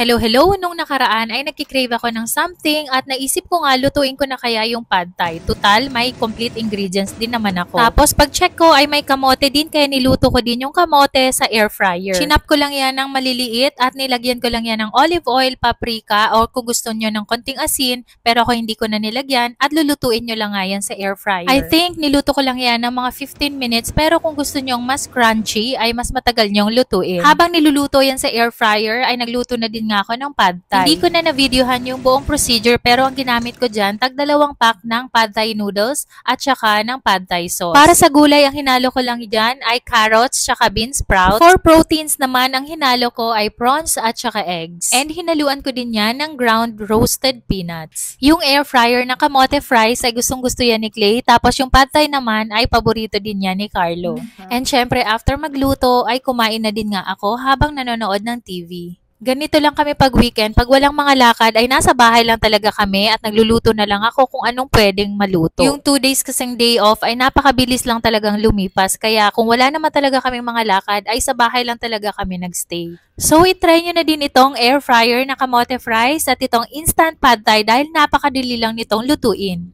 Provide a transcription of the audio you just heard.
Hello, hello! Nung nakaraan ay nagkikrave ako ng something at naisip ko nga lutuin ko na kaya yung pad thai. Tutal, may complete ingredients din naman ako. Tapos pag-check ko ay may kamote din kaya niluto ko din yung kamote sa air fryer. Chinap ko lang yan ng maliliit at nilagyan ko lang yan ng olive oil, paprika or kung gusto nyo ng konting asin pero ako hindi ko na nilagyan at lulutuin nyo lang nga yan sa air fryer. I think niluto ko lang yan ng mga 15 minutes pero kung gusto nyong mas crunchy ay mas matagal nyong lutuin. Habang niluluto yan sa air fryer ay nagluto na din nga ako ng pad thai. Hindi ko na na-videohan yung buong procedure pero ang ginamit ko dyan, tag 2 pack ng pad thai noodles at saka ng pad thai sauce. Para sa gulay, ang hinalo ko lang dyan ay carrots saka bean sprout. For proteins naman, ang hinalo ko ay prawns at saka eggs. And hinaluan ko din yan ng ground roasted peanuts. Yung air fryer na kamote fries ay gustong gusto yan ni Clay. Tapos yung pad thai naman ay paborito din yan ni Carlo. And syempre, after magluto ay kumain na din nga ako habang nanonood ng TV. Ganito lang kami pag weekend. Pag walang mga lakad ay nasa bahay lang talaga kami at nagluluto na lang ako kung anong pwedeng maluto. Yung 2 days kasing day off ay napakabilis lang talagang lumipas. Kaya kung wala naman talaga kaming mga lakad ay sa bahay lang talaga kami nagstay. So itry nyo na din itong air fryer na kamote fries at itong instant pad thai dahil napakadali lang nitong lutuin.